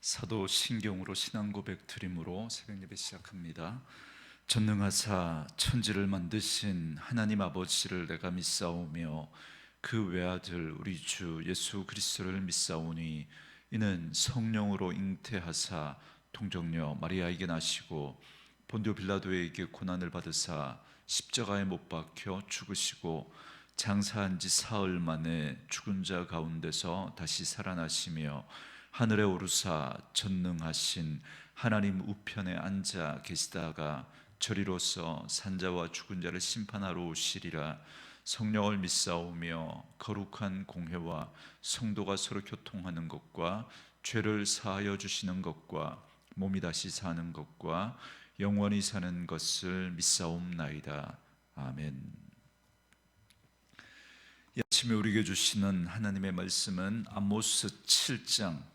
사도 신경으로 신앙 고백 드림으로 새벽 예배 시작합니다. 전능하사 천지를 만드신 하나님 아버지를 내가 믿사오며 그 외아들 우리 주 예수 그리스도를 믿사오니 이는 성령으로 잉태하사 동정녀 마리아에게 나시고 본디오 빌라도에게 고난을 받으사 십자가에 못 박혀 죽으시고 장사한 지 사흘 만에 죽은 자 가운데서 다시 살아나시며 하늘에 오르사 전능하신 하나님 우편에 앉아 계시다가 저리로서 산자와 죽은 자를 심판하러 오시리라. 성령을 믿사오며 거룩한 공회와 성도가 서로 교통하는 것과 죄를 사하여 주시는 것과 몸이 다시 사는 것과 영원히 사는 것을 믿사옵나이다. 아멘. 이 아침에 우리에게 주시는 하나님의 말씀은 아모스 7장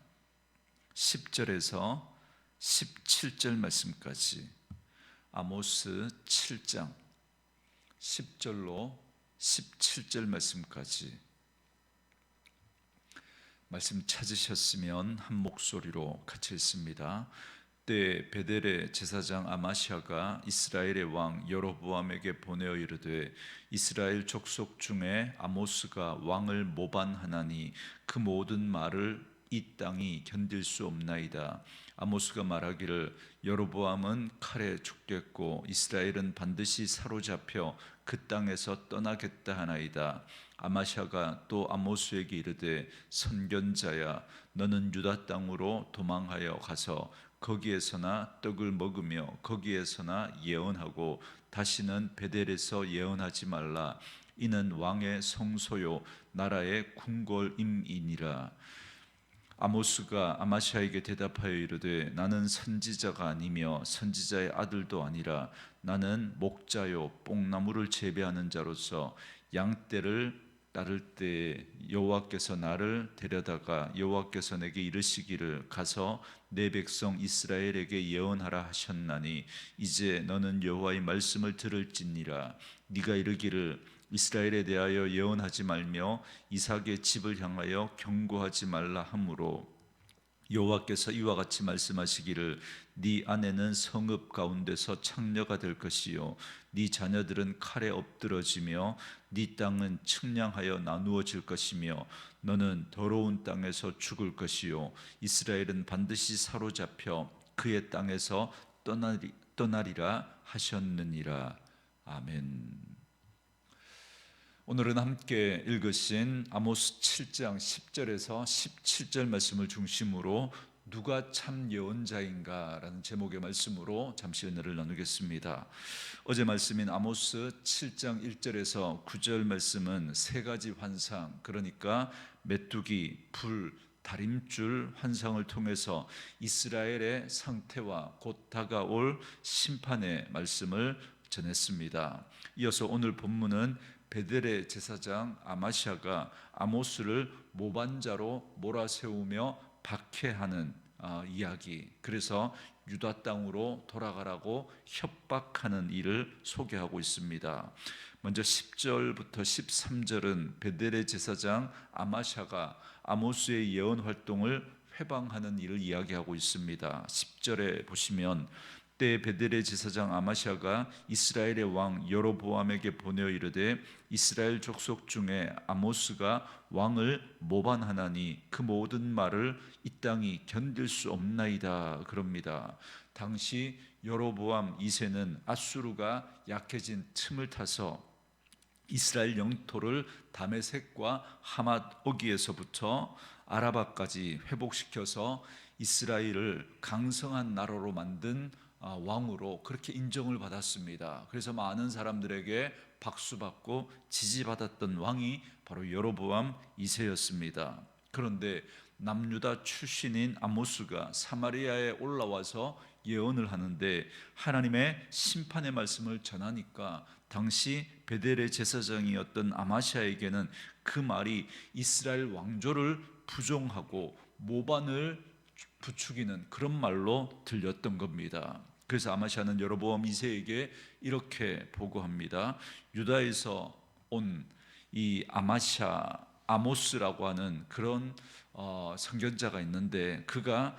10절에서 17절 말씀까지, 아모스 7장 10절로 17절 말씀까지 말씀 찾으셨으면 한 목소리로 같이 읽습니다. 때 베델의 제사장 아마시아가 이스라엘의 왕 여로보암에게 보내어 이르되 이스라엘 족속 중에 아모스가 왕을 모반하나니 그 모든 말을 이 땅이 견딜 수 없나이다. 아모스가 말하기를 여로보암은 칼에 죽겠고 이스라엘은 반드시 사로잡혀 그 땅에서 떠나겠다 하나이다. 아마시아가 또 아모스에게 이르되 선견자야, 너는 유다 땅으로 도망하여 가서 거기에서나 떡을 먹으며 거기에서나 예언하고 다시는 베델에서 예언하지 말라. 이는 왕의 성소요 나라의 궁궐임이니라. 아모스가 아마시아에게 대답하여 이르되 나는 선지자가 아니며 선지자의 아들도 아니라 나는 목자요 뽕나무를 재배하는 자로서 양떼를 따를 때 여호와께서 나를 데려다가 여호와께서 내게 이르시기를 가서 내 백성 이스라엘에게 예언하라 하셨나니 이제 너는 여호와의 말씀을 들을지니라. 네가 이르기를 이스라엘에 대하여 예언하지 말며 이삭의 집을 향하여 경고하지 말라 하므로 여호와께서 이와 같이 말씀하시기를 네 아내는 성읍 가운데서 창녀가 될 것이요 네 자녀들은 칼에 엎드러지며 네 땅은 측량하여 나누어질 것이며 너는 더러운 땅에서 죽을 것이요 이스라엘은 반드시 사로잡혀 그의 땅에서 떠나리라 하셨느니라. 아멘. 오늘은 함께 읽으신 아모스 7장 10절에서 17절 말씀을 중심으로 누가 참 예언자인가 라는 제목의 말씀으로 잠시 은혜를 나누겠습니다. 어제 말씀인 아모스 7장 1절에서 9절 말씀은 세 가지 환상, 그러니까 메뚜기, 불, 다림줄 환상을 통해서 이스라엘의 상태와 곧 다가올 심판의 말씀을 전했습니다. 이어서 오늘 본문은 베델의 제사장 아마시아가 아모스를 모반자로 몰아세우며 박해하는 이야기, 그래서 유다 땅으로 돌아가라고 협박하는 일을 소개하고 있습니다. 먼저 10절부터 13절은 베델의 제사장 아마시아가 아모스의 예언 활동을 회방하는 일을 이야기하고 있습니다. 10절에 보시면 때 베델의 제사장 아마시아가 이스라엘의 왕 여로보암에게 보내어 이르되 이스라엘 족속 중에 아모스가 왕을 모반하나니 그 모든 말을 이 땅이 견딜 수 없나이다 그럽니다. 당시 여로보암 2세는 아수르가 약해진 틈을 타서 이스라엘 영토를 다메섹과 하맛 어기에서부터 아라바까지 회복시켜서 이스라엘을 강성한 나라로 만든 왕으로 그렇게 인정을 받았습니다. 그래서 많은 사람들에게 박수받고 지지받았던 왕이 바로 여로보암 2세였습니다. 그런데 남유다 출신인 아모스가 사마리아에 올라와서 예언을 하는데 하나님의 심판의 말씀을 전하니까 당시 베델의 제사장이었던 아마시아에게는 그 말이 이스라엘 왕조를 부정하고 모반을 부추기는 그런 말로 들렸던 겁니다. 그래서 아마시아는 여로보암 2세에게 이렇게 보고합니다. 유다에서 온 이 아모스라고 하는 그런 선견자가 있는데 그가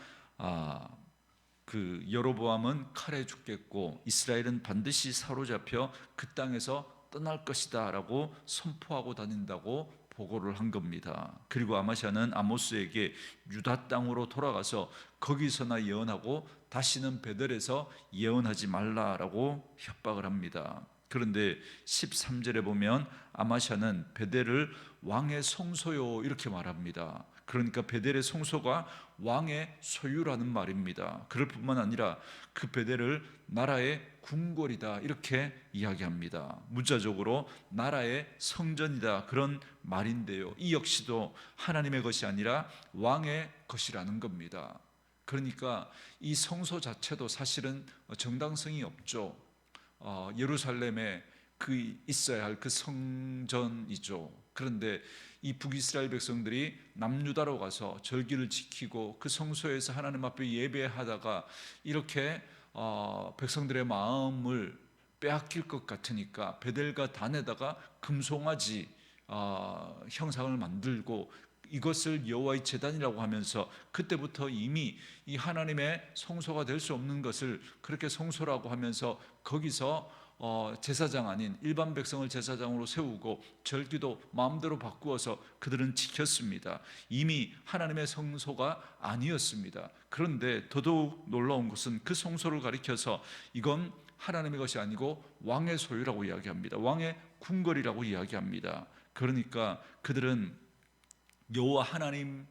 그 여로보암은 칼에 죽겠고 이스라엘은 반드시 사로잡혀 그 땅에서 떠날 것이다 라고 선포하고 다닌다고 보고를 한 겁니다. 그리고 아마샤는 아모스에게 유다 땅으로 돌아가서 거기서나 예언하고 다시는 베델에서 예언하지 말라라고 협박을 합니다. 그런데 13절에 보면 아마샤는 베델을 왕의 성소요 이렇게 말합니다. 그러니까 베델의 성소가 왕의 소유라는 말입니다. 그럴 뿐만 아니라 그 베델을 나라의 궁궐이다 이렇게 이야기합니다. 문자적으로 나라의 성전이다 그런 말인데요, 이 역시도 하나님의 것이 아니라 왕의 것이라는 겁니다. 그러니까 이 성소 자체도 사실은 정당성이 없죠. 예루살렘에 그 있어야 할 그 성전이죠. 그런데 이 북이스라엘 백성들이 남유다로 가서 절기를 지키고 그 성소에서 하나님 앞에 예배하다가 이렇게 백성들의 마음을 빼앗길 것 같으니까 베델과 단에다가 금송아지 형상을 만들고 이것을 여호와의 제단이라고 하면서 그때부터 이미 이 하나님의 성소가 될 수 없는 것을 그렇게 성소라고 하면서 거기서 제사장 아닌 일반 백성을 제사장으로 세우고 절기도 마음대로 바꾸어서 그들은 지켰습니다. 이미 하나님의 성소가 아니었습니다. 그런데 더더욱 놀라운 것은 그 성소를 가리켜서 이건 하나님의 것이 아니고 왕의 소유라고 이야기합니다. 왕의 궁궐이라고 이야기합니다. 그러니까 그들은 여호와 하나님의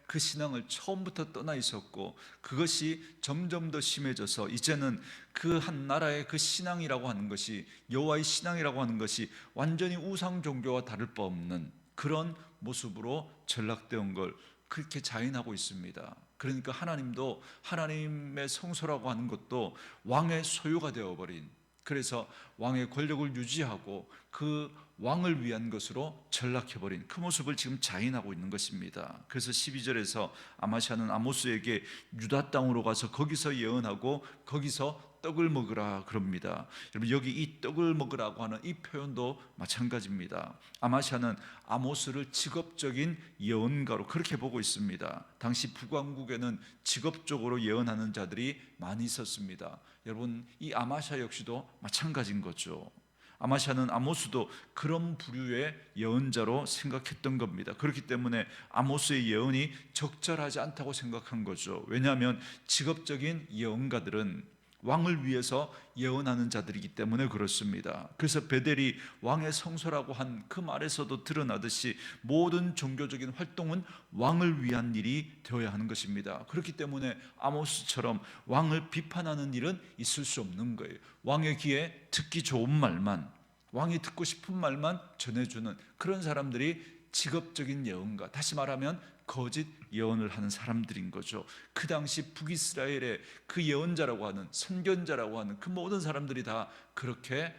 그 신앙을 처음부터 떠나 있었고 그것이 점점 더 심해져서 이제는 그 한 나라의 그 신앙이라고 하는 것이, 여호와의 신앙이라고 하는 것이 완전히 우상 종교와 다를 바 없는 그런 모습으로 전락되어 온 걸 그렇게 자인하고 있습니다. 그러니까 하나님도 하나님의 성소라고 하는 것도 왕의 소유가 되어버린, 그래서 왕의 권력을 유지하고 그 왕을 위한 것으로 전락해버린 그 모습을 지금 자인하고 있는 것입니다. 그래서 12절에서 아마샤는 아모스에게 유다 땅으로 가서 거기서 예언하고 거기서 떡을 먹으라 그럽니다. 여러분, 여기 이 떡을 먹으라고 하는 이 표현도 마찬가지입니다. 아마샤는 아모스를 직업적인 예언가로 그렇게 보고 있습니다. 당시 북왕국에는 직업적으로 예언하는 자들이 많이 있었습니다. 여러분, 이 아마샤 역시도 마찬가지인 거죠. 아마샤는 아모스도 그런 부류의 예언자로 생각했던 겁니다. 그렇기 때문에 아모스의 예언이 적절하지 않다고 생각한 거죠. 왜냐하면 직업적인 예언가들은 왕을 위해서 예언하는 자들이기 때문에 그렇습니다. 그래서 베델이 왕의 성소라고 한 그 말에서도 드러나듯이 모든 종교적인 활동은 왕을 위한 일이 되어야 하는 것입니다. 그렇기 때문에 아모스처럼 왕을 비판하는 일은 있을 수 없는 거예요. 왕의 귀에 듣기 좋은 말만, 왕이 듣고 싶은 말만 전해주는 그런 사람들이 직업적인 예언가, 다시 말하면 거짓 예언을 하는 사람들인 거죠. 그 당시 북이스라엘의 그 예언자라고 하는, 선견자라고 하는 그 모든 사람들이 다 그렇게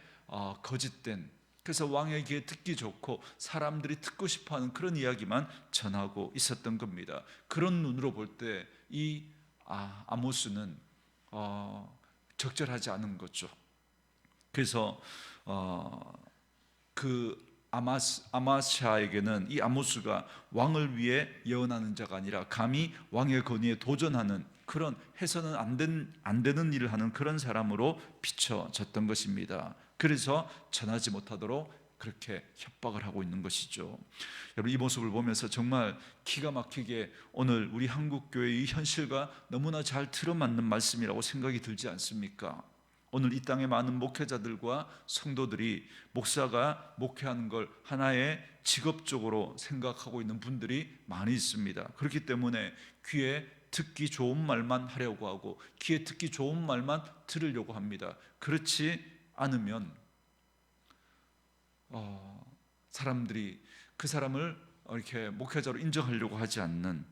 거짓된, 그래서 왕의 귀에 듣기 좋고 사람들이 듣고 싶어하는 그런 이야기만 전하고 있었던 겁니다. 그런 눈으로 볼 때 이 아모스는 적절하지 않은 거죠. 그래서 그 아마샤에게는 이 아모스가 왕을 위해 예언하는 자가 아니라 감히 왕의 권위에 도전하는 그런 해서는 안 되는 일을 하는 그런 사람으로 비춰졌던 것입니다. 그래서 전하지 못하도록 그렇게 협박을 하고 있는 것이죠. 여러분, 이 모습을 보면서 정말 기가 막히게 오늘 우리 한국교회의 이 현실과 너무나 잘 틀어맞는 말씀이라고 생각이 들지 않습니까? 오늘 이 땅의 많은 목회자들과 성도들이 목사가 목회하는 걸 하나의 직업적으로 생각하고 있는 분들이 많이 있습니다. 그렇기 때문에 귀에 듣기 좋은 말만 하려고 하고 귀에 듣기 좋은 말만 들으려고 합니다. 그렇지 않으면 사람들이 그 사람을 이렇게 목회자로 인정하려고 하지 않는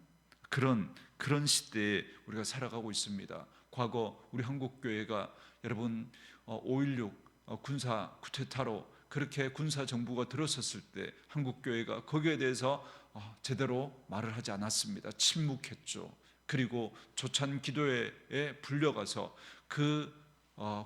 그런 시대에 우리가 살아가고 있습니다. 과거 우리 한국교회가 여러분 5.16 군사 쿠데타로 그렇게 군사 정부가 들어섰을 때 한국교회가 거기에 대해서 제대로 말을 하지 않았습니다. 침묵했죠. 그리고 조찬 기도회에 불려가서 그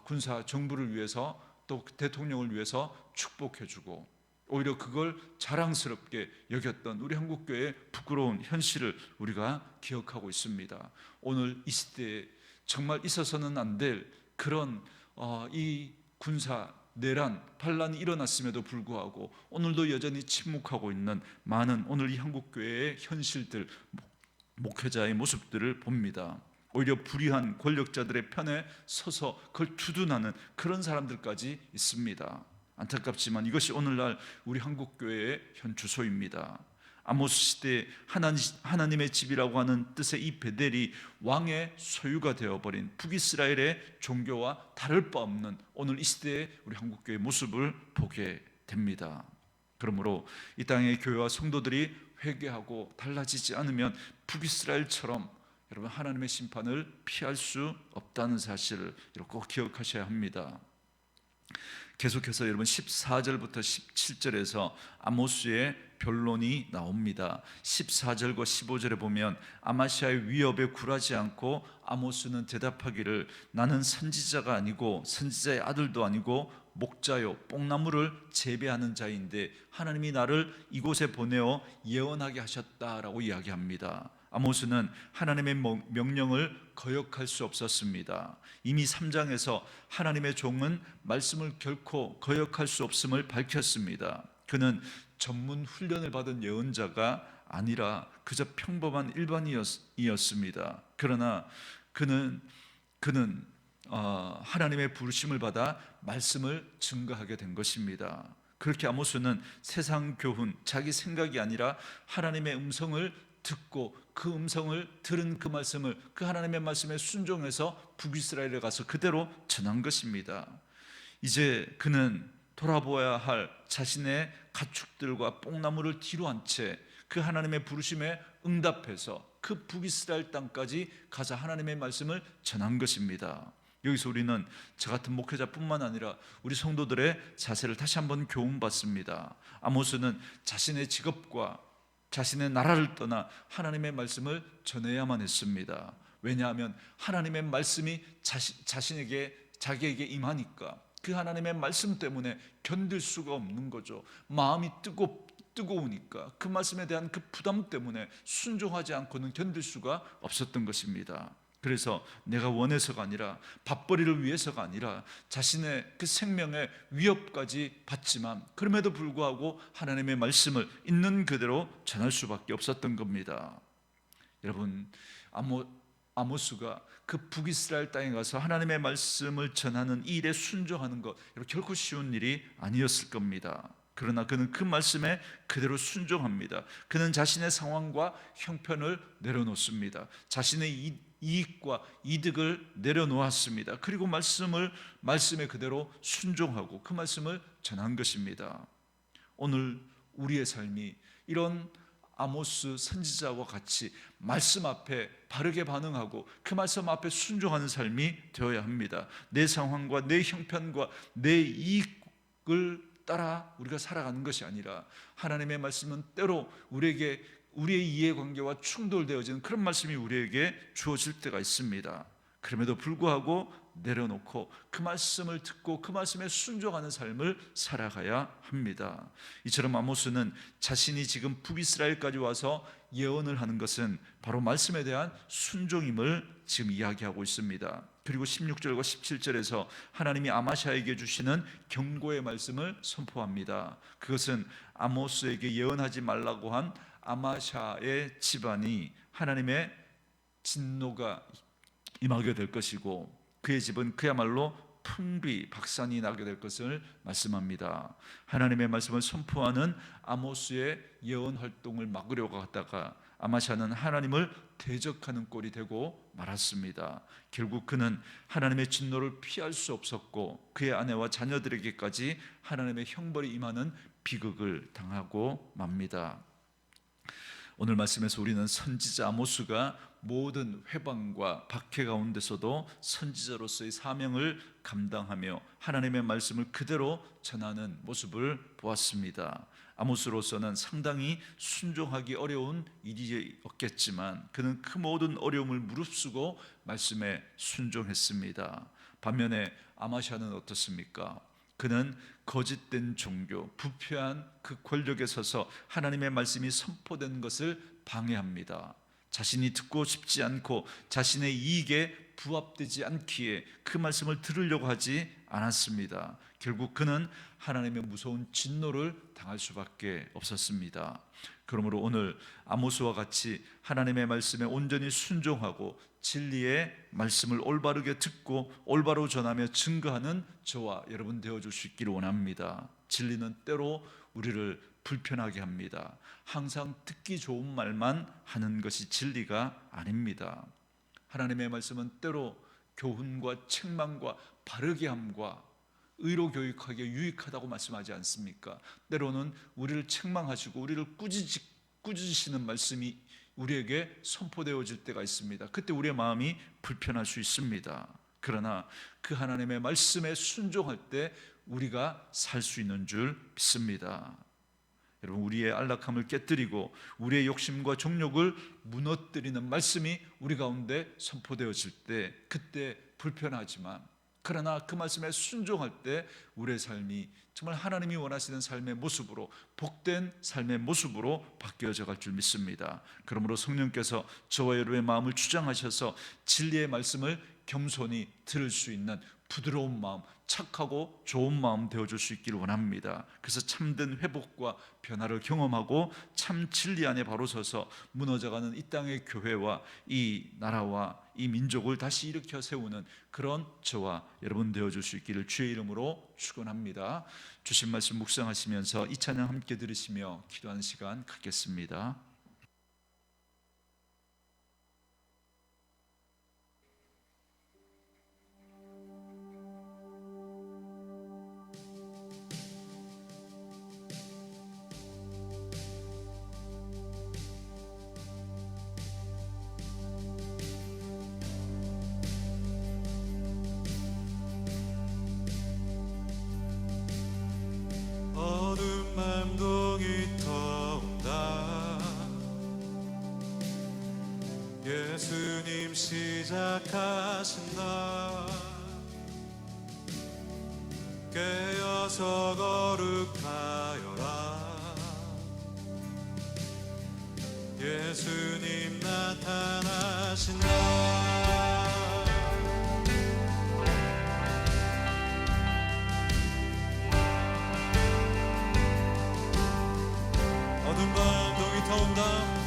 군사 정부를 위해서 또 대통령을 위해서 축복해주고 오히려 그걸 자랑스럽게 여겼던 우리 한국교회의 부끄러운 현실을 우리가 기억하고 있습니다. 오늘 이 시대에 정말 있어서는 안 될 그런 이 군사 내란 반란이 일어났음에도 불구하고 오늘도 여전히 침묵하고 있는 많은 오늘 이 한국교회의 현실들, 목회자의 모습들을 봅니다. 오히려 불의한 권력자들의 편에 서서 그걸 두둔하는 그런 사람들까지 있습니다. 안타깝지만 이것이 오늘날 우리 한국교회의 현 주소입니다. 아모스 시대에 하나님의 집이라고 하는 뜻의 이 베델이 왕의 소유가 되어버린 북이스라엘의 종교와 다를 바 없는 오늘 이 시대의 우리 한국교회의 모습을 보게 됩니다. 그러므로 이 땅의 교회와 성도들이 회개하고 달라지지 않으면 북이스라엘처럼 여러분 하나님의 심판을 피할 수 없다는 사실을 꼭 기억하셔야 합니다. 계속해서 여러분 14절부터 17절에서 아모스의 변론이 나옵니다. 14절과 15절에 보면 아마시아의 위협에 굴하지 않고 아모스는 대답하기를 나는 선지자가 아니고 선지자의 아들도 아니고 목자요 뽕나무를 재배하는 자인데 하나님이 나를 이곳에 보내어 예언하게 하셨다라고 이야기합니다. 아모스는 하나님의 명령을 거역할 수 없었습니다. 이미 3장에서 하나님의 종은 말씀을 결코 거역할 수 없음을 밝혔습니다. 그는 전문 훈련을 받은 예언자가 아니라 그저 평범한 일반인이었습니다. 그러나 그는 하나님의 부르심을 받아 말씀을 증거하게 된 것입니다. 그렇게 아모스는 세상 교훈, 자기 생각이 아니라 하나님의 음성을 듣고 그 음성을 들은 그 말씀을 그 하나님의 말씀에 순종해서 북이스라엘에 가서 그대로 전한 것입니다. 이제 그는 돌아보아야 할 자신의 가축들과 뽕나무를 뒤로 한 채 그 하나님의 부르심에 응답해서 그 북이스라엘 땅까지 가서 하나님의 말씀을 전한 것입니다. 여기서 우리는 저 같은 목회자뿐만 아니라 우리 성도들의 자세를 다시 한번 교훈받습니다. 아모스는 자신의 직업과 자신의 나라를 떠나 하나님의 말씀을 전해야만 했습니다. 왜냐하면 하나님의 말씀이 자기에게 임하니까 그 하나님의 말씀 때문에 견딜 수가 없는 거죠. 마음이 뜨거우니까 그 말씀에 대한 그 부담 때문에 순종하지 않고는 견딜 수가 없었던 것입니다. 그래서 내가 원해서가 아니라 밥벌이를 위해서가 아니라 자신의 그 생명의 위협까지 받지만 그럼에도 불구하고 하나님의 말씀을 있는 그대로 전할 수밖에 없었던 겁니다. 여러분, 아모스가 그 북이스라엘 땅에 가서 하나님의 말씀을 전하는 이 일에 순종하는 것 결코 쉬운 일이 아니었을 겁니다. 그러나 그는 그 말씀에 그대로 순종합니다. 그는 자신의 상황과 형편을 내려놓습니다. 자신의 이익과 이득을 내려놓았습니다. 그리고 말씀에 그대로 순종하고 그 말씀을 전한 것입니다. 오늘 우리의 삶이 이런 아모스 선지자와 같이 말씀 앞에 바르게 반응하고 그 말씀 앞에 순종하는 삶이 되어야 합니다. 내 상황과 내 형편과 내 이익을 따라 우리가 살아가는 것이 아니라 하나님의 말씀은 때로 우리의 이해관계와 충돌되어지는 그런 말씀이 우리에게 주어질 때가 있습니다. 그럼에도 불구하고 내려놓고 그 말씀을 듣고 그 말씀에 순종하는 삶을 살아가야 합니다. 이처럼 아모스는 자신이 지금 북이스라엘까지 와서 예언을 하는 것은 바로 말씀에 대한 순종임을 지금 이야기하고 있습니다. 그리고 16절과 17절에서 하나님이 아마샤에게 주시는 경고의 말씀을 선포합니다. 그것은 아모스에게 예언하지 말라고 한 아마샤의 집안이 하나님의 진노가 임하게 될 것이고 그의 집은 그야말로 풍비박산이 나게 될 것을 말씀합니다. 하나님의 말씀을 선포하는 아모스의 예언 활동을 막으려고 하다가 아마샤는 하나님을 대적하는 꼴이 되고 말았습니다. 결국 그는 하나님의 진노를 피할 수 없었고 그의 아내와 자녀들에게까지 하나님의 형벌이 임하는 비극을 당하고 맙니다. 오늘 말씀에서 우리는 선지자 아모스가 모든 회방과 박해 가운데서도 선지자로서의 사명을 감당하며 하나님의 말씀을 그대로 전하는 모습을 보았습니다. 아모스로서는 상당히 순종하기 어려운 일이었겠지만 그는 그 모든 어려움을 무릅쓰고 말씀에 순종했습니다. 반면에 아마샤는 어떻습니까? 그는 거짓된 종교, 부패한 그 권력에 서서 하나님의 말씀이 선포된 것을 방해합니다. 자신이 듣고 싶지 않고 자신의 이익에 부합되지 않기에 그 말씀을 들으려고 하지 않았습니다. 결국 그는 하나님의 무서운 진노를 당할 수밖에 없었습니다. 그러므로 오늘 아모스와 같이 하나님의 말씀에 온전히 순종하고 진리의 말씀을 올바르게 듣고 올바로 전하며 증거하는 저와 여러분 되어줄 수 있기를 원합니다. 진리는 때로 우리를 불편하게 합니다. 항상 듣기 좋은 말만 하는 것이 진리가 아닙니다. 하나님의 말씀은 때로 교훈과 책망과 바르게 함과 의로 교육하기에 유익하다고 말씀하지 않습니까? 때로는 우리를 책망하시고 우리를 꾸짖으시는 말씀이 우리에게 선포되어질 때가 있습니다. 그때 우리의 마음이 불편할 수 있습니다. 그러나 그 하나님의 말씀에 순종할 때 우리가 살 수 있는 줄 믿습니다. 여러분, 우리의 안락함을 깨뜨리고 우리의 욕심과 정욕을 무너뜨리는 말씀이 우리 가운데 선포되어질 때 그때 불편하지만, 그러나 그 말씀에 순종할 때 우리의 삶이 정말 하나님이 원하시는 삶의 모습으로, 복된 삶의 모습으로 바뀌어져 갈 줄 믿습니다. 그러므로 성령께서 저와 여러분의 마음을 주장하셔서 진리의 말씀을 겸손히 들을 수 있는 부드러운 마음, 착하고 좋은 마음 되어줄 수 있기를 원합니다. 그래서 참된 회복과 변화를 경험하고 참 진리 안에 바로 서서 무너져가는 이 땅의 교회와 이 나라와 이 민족을 다시 일으켜 세우는 그런 저와 여러분 되어줄 수 있기를 주의 이름으로 축원합니다. 주신 말씀 묵상하시면서 이 찬양 함께 들으시며 기도하는 시간 갖겠습니다. 어두운 맘동이 터온다. 예수님 시작하신 날 깨어서 거룩하여라. 예수님 나타나신 날 어두운 밤 동이 터온다.